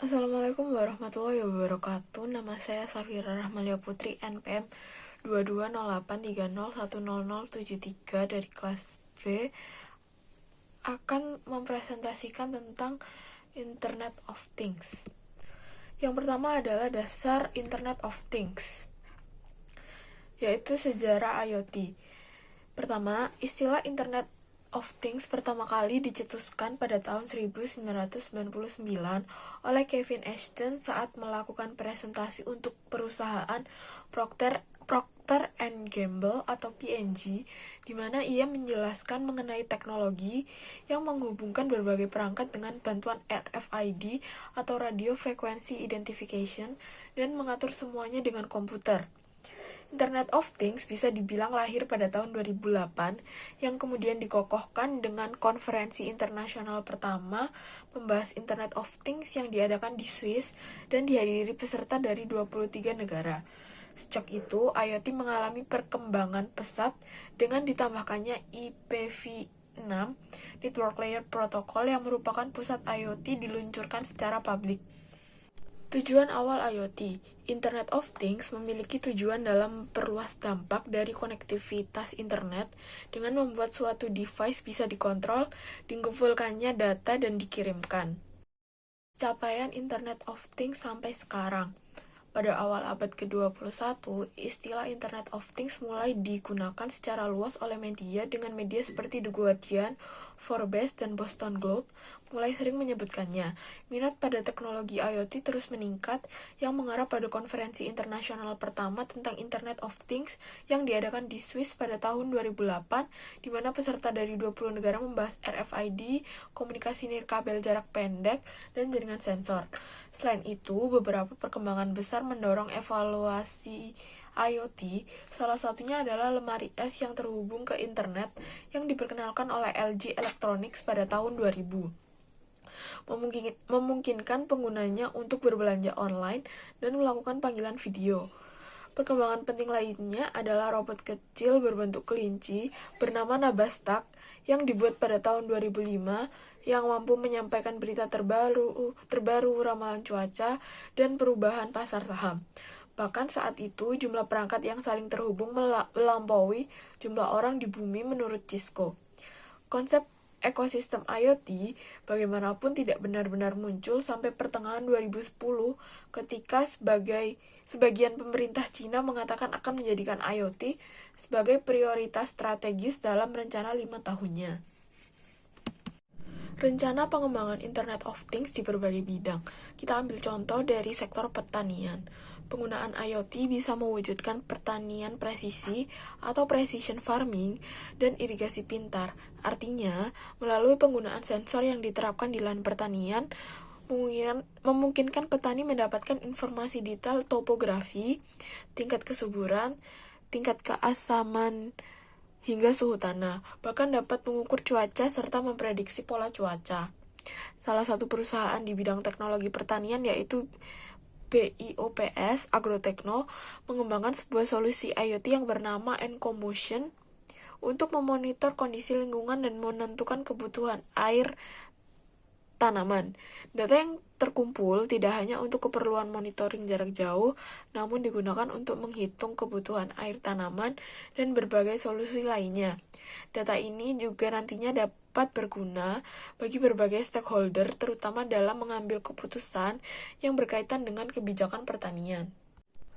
Assalamualaikum warahmatullahi wabarakatuh. Nama saya Safira Rahmalia Putri, NPM 2208301073 dari kelas B, akan mempresentasikan tentang Internet of Things. Yang pertama adalah dasar Internet of Things, yaitu sejarah IoT. Pertama, istilah Internet of Things pertama kali dicetuskan pada tahun 1999 oleh Kevin Ashton saat melakukan presentasi untuk perusahaan Procter and Gamble atau P&G, di mana ia menjelaskan mengenai teknologi yang menghubungkan berbagai perangkat dengan bantuan RFID atau Radio Frequency Identification dan mengatur semuanya dengan komputer. Internet of Things bisa dibilang lahir pada tahun 2008 yang kemudian dikokohkan dengan konferensi internasional pertama membahas Internet of Things yang diadakan di Swiss dan dihadiri peserta dari 23 negara. Sejak itu, IoT mengalami perkembangan pesat dengan ditambahkannya IPv6 Network Layer Protocol yang merupakan pusat IoT diluncurkan secara publik. Tujuan awal IoT, Internet of Things memiliki tujuan dalam memperluas dampak dari konektivitas internet dengan membuat suatu device bisa dikontrol, dikumpulkannya data, dan dikirimkan. Capaian Internet of Things sampai sekarang. Pada awal abad ke-21, istilah Internet of Things mulai digunakan secara luas oleh media dengan media seperti The Guardian, Forbes, dan Boston Globe mulai sering menyebutkannya. Minat pada teknologi IoT terus meningkat yang mengarah pada konferensi internasional pertama tentang Internet of Things yang diadakan di Swiss pada tahun 2008, di mana peserta dari 20 negara membahas RFID, komunikasi nirkabel jarak pendek, dan jaringan sensor. Selain itu, beberapa perkembangan besar mendorong evaluasi IoT, salah satunya adalah lemari es yang terhubung ke internet yang diperkenalkan oleh LG Electronics pada tahun 2000. Memungkinkan penggunanya untuk berbelanja online dan melakukan panggilan video. Perkembangan penting lainnya adalah robot kecil berbentuk kelinci bernama Nabastak yang dibuat pada tahun 2005 yang mampu menyampaikan berita terbaru, ramalan cuaca, dan perubahan pasar saham. Bahkan saat itu, jumlah perangkat yang saling terhubung melampaui jumlah orang di bumi menurut Cisco. Konsep ekosistem IoT bagaimanapun tidak benar-benar muncul sampai pertengahan 2010 ketika sebagian pemerintah Cina mengatakan akan menjadikan IoT sebagai prioritas strategis dalam rencana 5 tahunnya. Rencana pengembangan Internet of Things di berbagai bidang. Kita ambil contoh dari sektor pertanian. Penggunaan IoT bisa mewujudkan pertanian presisi atau precision farming dan irigasi pintar. Artinya, melalui penggunaan sensor yang diterapkan di lahan pertanian, memungkinkan petani mendapatkan informasi detail topografi, tingkat kesuburan, tingkat keasaman, hingga suhu tanah, bahkan dapat mengukur cuaca serta memprediksi pola cuaca. Salah satu perusahaan di bidang teknologi pertanian yaitu BIOPS Agrotechno mengembangkan sebuah solusi IoT yang bernama Encomotion untuk memonitor kondisi lingkungan dan menentukan kebutuhan air tanaman. Data yang terkumpul tidak hanya untuk keperluan monitoring jarak jauh, namun digunakan untuk menghitung kebutuhan air tanaman dan berbagai solusi lainnya. Data ini juga nantinya dapat berguna bagi berbagai stakeholder, terutama dalam mengambil keputusan yang berkaitan dengan kebijakan pertanian.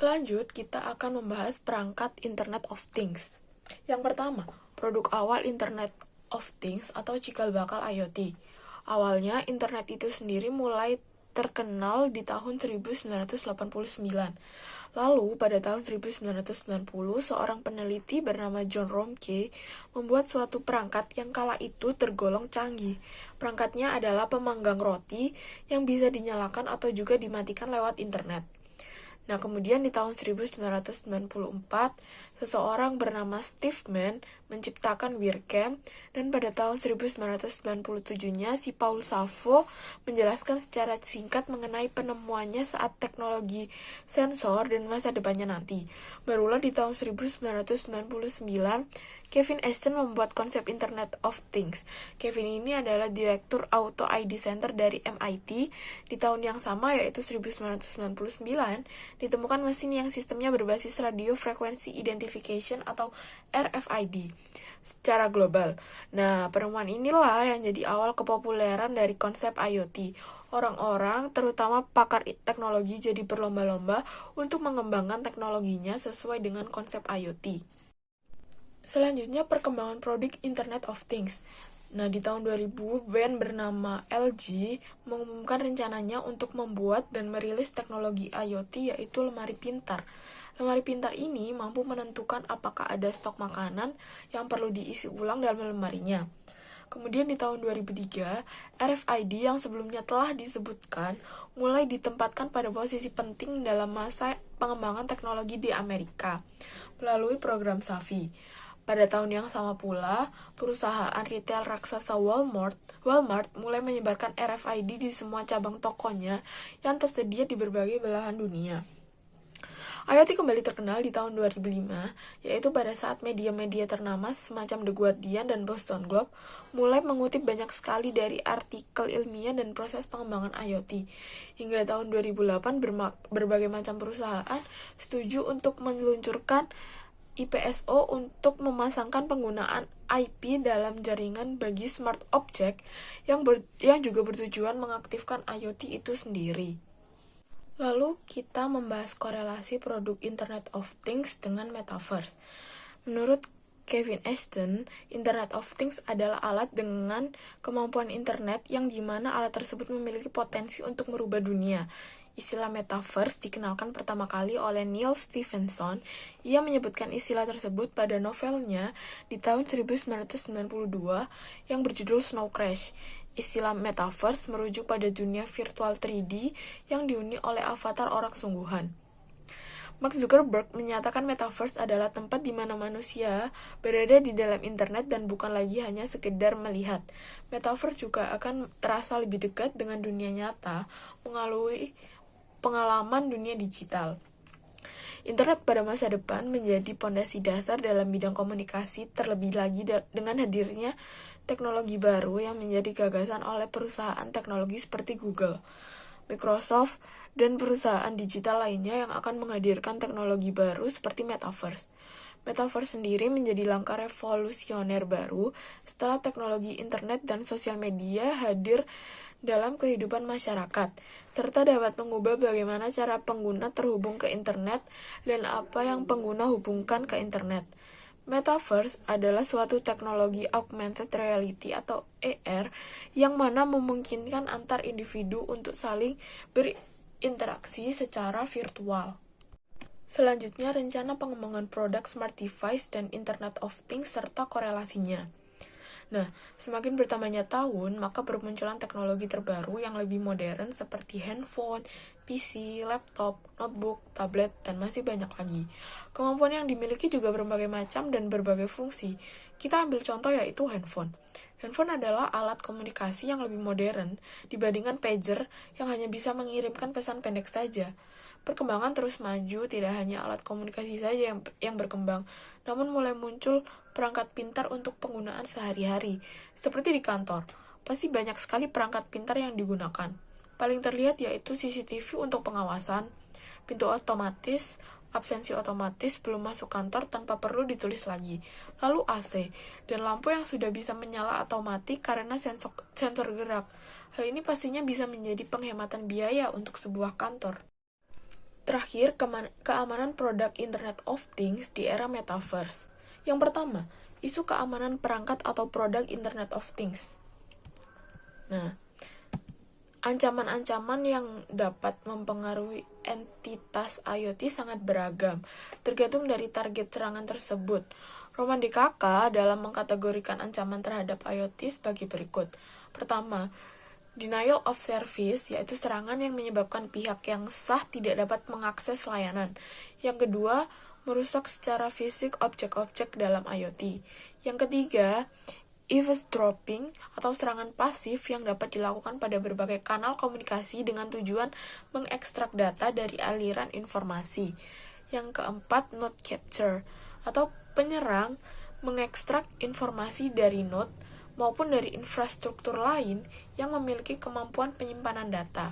Lanjut, kita akan membahas perangkat Internet of Things. Yang pertama, produk awal Internet of Things atau cikal bakal IoT. Awalnya, internet itu sendiri mulai terkenal di tahun 1989. Lalu, pada tahun 1990, seorang peneliti bernama John Romke membuat suatu perangkat yang kala itu tergolong canggih. Perangkatnya adalah pemanggang roti yang bisa dinyalakan atau juga dimatikan lewat internet. Kemudian di tahun 1994, seseorang bernama Steve Mann menciptakan WIRCam, dan pada tahun 1997-nya si Paul Savo menjelaskan secara singkat mengenai penemuannya saat teknologi sensor dan masa depannya nanti. Barulah di tahun 1999, Kevin Ashton membuat konsep Internet of Things. Kevin ini adalah Direktur Auto ID Center dari MIT. Di tahun yang sama, yaitu 1999, ditemukan mesin yang sistemnya berbasis Radio Frequency Identification atau RFID secara global. Nah, penemuan inilah yang jadi awal kepopuleran dari konsep IoT. Orang-orang, terutama pakar teknologi, jadi berlomba-lomba untuk mengembangkan teknologinya sesuai dengan konsep IoT. Selanjutnya, perkembangan produk Internet of Things. Nah, di tahun 2000, band bernama LG mengumumkan rencananya untuk membuat dan merilis teknologi IoT, yaitu lemari pintar. Lemari pintar ini mampu menentukan apakah ada stok makanan yang perlu diisi ulang dalam lemarinya. Kemudian di tahun 2003, RFID yang sebelumnya telah disebutkan mulai ditempatkan pada posisi penting dalam masa pengembangan teknologi di Amerika melalui program SAVI. Pada tahun yang sama pula, perusahaan retail raksasa Walmart mulai menyebarkan RFID di semua cabang tokonya yang tersedia di berbagai belahan dunia. IoT kembali terkenal di tahun 2005, yaitu pada saat media-media ternama semacam The Guardian dan Boston Globe mulai mengutip banyak sekali dari artikel ilmiah dan proses pengembangan IoT. Hingga tahun 2008, berbagai macam perusahaan setuju untuk meluncurkan IPSO untuk memasangkan penggunaan IP dalam jaringan bagi smart object yang juga bertujuan mengaktifkan IoT itu sendiri. Lalu kita membahas korelasi produk Internet of Things dengan Metaverse. Menurut Kevin Ashton, Internet of Things adalah alat dengan kemampuan internet yang dimana alat tersebut memiliki potensi untuk merubah dunia. Istilah Metaverse dikenalkan pertama kali oleh Neil Stephenson. Ia menyebutkan istilah tersebut pada novelnya di tahun 1992 yang berjudul Snow Crash. Istilah Metaverse merujuk pada dunia virtual 3D yang dihuni oleh avatar orang sungguhan. Mark Zuckerberg menyatakan Metaverse adalah tempat di mana manusia berada di dalam internet dan bukan lagi hanya sekedar melihat. Metaverse juga akan terasa lebih dekat dengan dunia nyata melalui pengalaman dunia digital. Internet pada masa depan menjadi pondasi dasar dalam bidang komunikasi, terlebih lagi dengan hadirnya teknologi baru yang menjadi gagasan oleh perusahaan teknologi seperti Google, Microsoft, dan perusahaan digital lainnya yang akan menghadirkan teknologi baru seperti Metaverse. Metaverse sendiri menjadi langkah revolusioner baru setelah teknologi internet dan sosial media hadir dalam kehidupan masyarakat, serta dapat mengubah bagaimana cara pengguna terhubung ke internet dan apa yang pengguna hubungkan ke internet. Metaverse adalah suatu teknologi augmented reality atau AR yang mana memungkinkan antar individu untuk saling berinteraksi secara virtual. Selanjutnya, rencana pengembangan produk smart device dan Internet of Things serta korelasinya. Nah, semakin bertambahnya tahun, maka bermunculan teknologi terbaru yang lebih modern seperti handphone, PC, laptop, notebook, tablet, dan masih banyak lagi. Kemampuan yang dimiliki juga berbagai macam dan berbagai fungsi. Kita ambil contoh yaitu handphone. Handphone adalah alat komunikasi yang lebih modern dibandingkan pager yang hanya bisa mengirimkan pesan pendek saja. Perkembangan terus maju, tidak hanya alat komunikasi saja yang berkembang, namun mulai muncul perangkat pintar untuk penggunaan sehari-hari. Seperti di kantor, pasti banyak sekali perangkat pintar yang digunakan. Paling terlihat yaitu CCTV untuk pengawasan, pintu otomatis, absensi otomatis belum masuk kantor tanpa perlu ditulis lagi, lalu AC, dan lampu yang sudah bisa menyala atau mati karena sensor gerak. Hal ini pastinya bisa menjadi penghematan biaya untuk sebuah kantor. Terakhir, keamanan produk Internet of Things di era Metaverse. Yang pertama, isu keamanan perangkat atau produk Internet of Things. Nah, ancaman-ancaman yang dapat mempengaruhi entitas IoT sangat beragam, tergantung dari target serangan tersebut. Roman DKK dalam mengkategorikan ancaman terhadap IoT sebagai berikut. Pertama, denial of service, yaitu serangan yang menyebabkan pihak yang sah tidak dapat mengakses layanan. Yang kedua, merusak secara fisik objek-objek dalam IoT. Yang ketiga, eavesdropping atau serangan pasif yang dapat dilakukan pada berbagai kanal komunikasi dengan tujuan mengekstrak data dari aliran informasi. Yang keempat, node capture atau penyerang mengekstrak informasi dari node maupun dari infrastruktur lain yang memiliki kemampuan penyimpanan data.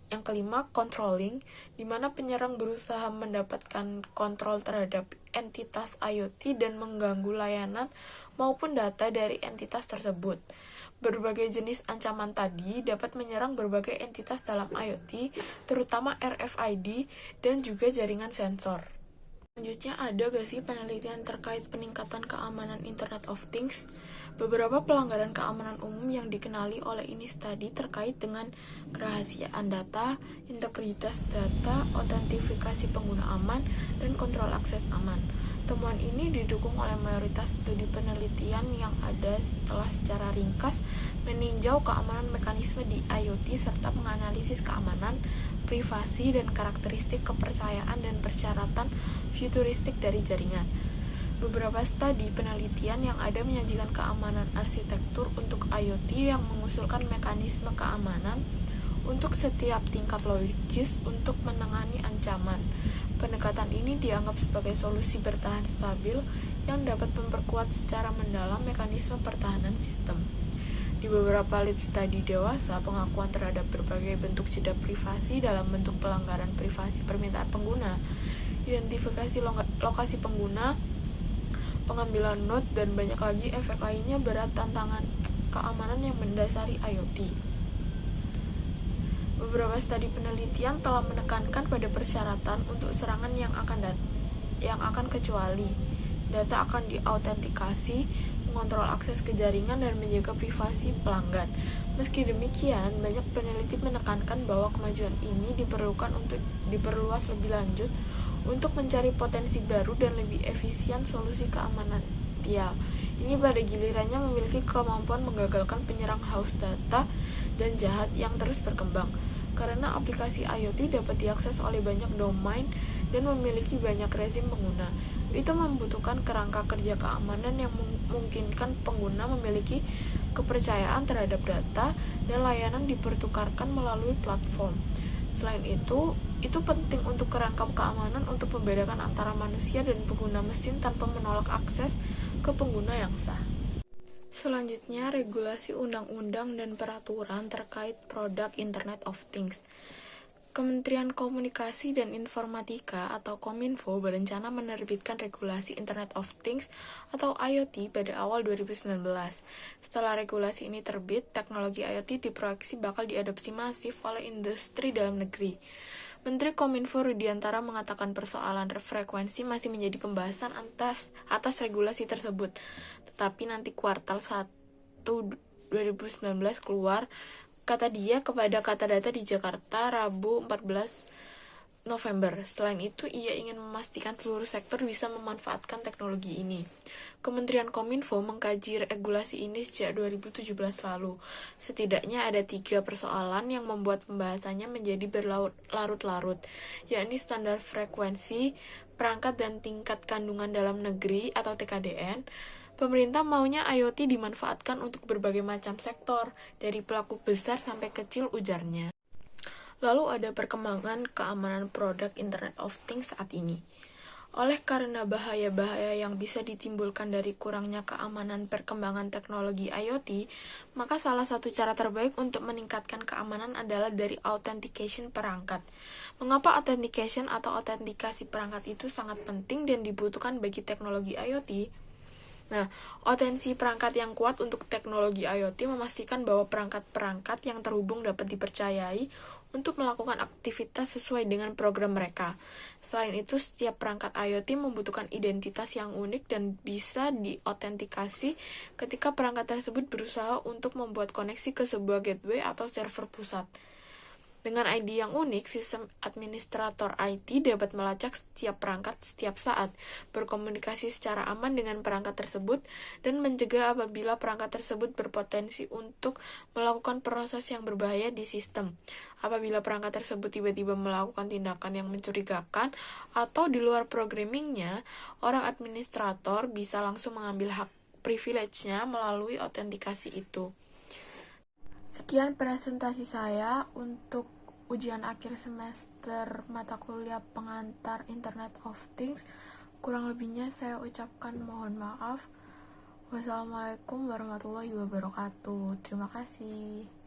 Yang kelima, controlling, di mana penyerang berusaha mendapatkan kontrol terhadap entitas IoT dan mengganggu layanan maupun data dari entitas tersebut. Berbagai jenis ancaman tadi dapat menyerang berbagai entitas dalam IoT, terutama RFID dan juga jaringan sensor. Selanjutnya, ada gak sih penelitian terkait peningkatan keamanan Internet of Things? Beberapa pelanggaran keamanan umum yang dikenali oleh ini study terkait dengan kerahasiaan data, integritas data, autentifikasi pengguna aman, dan kontrol akses aman. Temuan ini didukung oleh mayoritas studi penelitian yang ada setelah secara ringkas meninjau keamanan mekanisme di IoT serta menganalisis keamanan, privasi, dan karakteristik kepercayaan dan persyaratan futuristik dari jaringan. Beberapa studi penelitian yang ada menyajikan keamanan arsitektur untuk IoT yang mengusulkan mekanisme keamanan untuk setiap tingkat logis untuk menangani ancaman. Pendekatan ini dianggap sebagai solusi bertahan stabil yang dapat memperkuat secara mendalam mekanisme pertahanan sistem. Di beberapa lead study dewasa, pengakuan terhadap berbagai bentuk jeda privasi dalam bentuk pelanggaran privasi permintaan pengguna, identifikasi lokasi pengguna, pengambilan note, dan banyak lagi efek lainnya berat tantangan keamanan yang mendasari IoT. Beberapa studi penelitian telah menekankan pada persyaratan untuk serangan yang akan kecuali data akan diautentikasi, mengontrol akses ke jaringan, dan menjaga privasi pelanggan. Meski demikian, banyak peneliti menekankan bahwa kemajuan ini diperlukan untuk diperluas lebih lanjut untuk mencari potensi baru dan lebih efisien solusi keamanan tial. Ini pada gilirannya memiliki kemampuan menggagalkan penyerang haus data dan jahat yang terus berkembang. Karena aplikasi IoT dapat diakses oleh banyak domain dan memiliki banyak rezim pengguna, itu membutuhkan kerangka kerja keamanan yang memungkinkan pengguna memiliki kepercayaan terhadap data dan layanan dipertukarkan melalui platform. Selain itu penting untuk kerangka keamanan untuk membedakan antara manusia dan pengguna mesin tanpa menolak akses ke pengguna yang sah. Selanjutnya, regulasi undang-undang dan peraturan terkait produk Internet of Things. Kementerian Komunikasi dan Informatika atau Kominfo berencana menerbitkan regulasi Internet of Things atau IoT pada awal 2019. Setelah regulasi ini terbit, teknologi IoT diproyeksi bakal diadopsi masif oleh industri dalam negeri. Menteri Kominfo Rudiantara mengatakan persoalan frekuensi masih menjadi pembahasan atas regulasi tersebut, tetapi nanti kuartal 1 2019 keluar, kata dia kepada Kata Data di Jakarta, Rabu 14 November. Selain itu, ia ingin memastikan seluruh sektor bisa memanfaatkan teknologi ini. Kementerian Kominfo mengkaji regulasi ini sejak 2017 lalu. Setidaknya ada 3 persoalan yang membuat pembahasannya menjadi berlarut-larut, yakni standar frekuensi, perangkat dan tingkat kandungan dalam negeri atau TKDN. Pemerintah maunya IoT dimanfaatkan untuk berbagai macam sektor, dari pelaku besar sampai kecil, ujarnya. Lalu ada perkembangan keamanan produk Internet of Things saat ini. Oleh karena bahaya-bahaya yang bisa ditimbulkan dari kurangnya keamanan perkembangan teknologi IoT, maka salah satu cara terbaik untuk meningkatkan keamanan adalah dari authentication perangkat. Mengapa authentication atau autentikasi perangkat itu sangat penting dan dibutuhkan bagi teknologi IoT? Nah, autensi perangkat yang kuat untuk teknologi IoT memastikan bahwa perangkat-perangkat yang terhubung dapat dipercayai untuk melakukan aktivitas sesuai dengan program mereka. Selain itu, setiap perangkat IoT membutuhkan identitas yang unik dan bisa diautentikasi ketika perangkat tersebut berusaha untuk membuat koneksi ke sebuah gateway atau server pusat. Dengan ID yang unik, sistem administrator IT dapat melacak setiap perangkat setiap saat, berkomunikasi secara aman dengan perangkat tersebut, dan mencegah apabila perangkat tersebut berpotensi untuk melakukan proses yang berbahaya di sistem. Apabila perangkat tersebut tiba-tiba melakukan tindakan yang mencurigakan atau di luar programmingnya, orang administrator bisa langsung mengambil hak privilege-nya melalui autentikasi itu. Sekian presentasi saya untuk ujian akhir semester mata kuliah pengantar Internet of Things. Kurang lebihnya saya ucapkan mohon maaf. Wassalamualaikum warahmatullahi wabarakatuh. Terima kasih.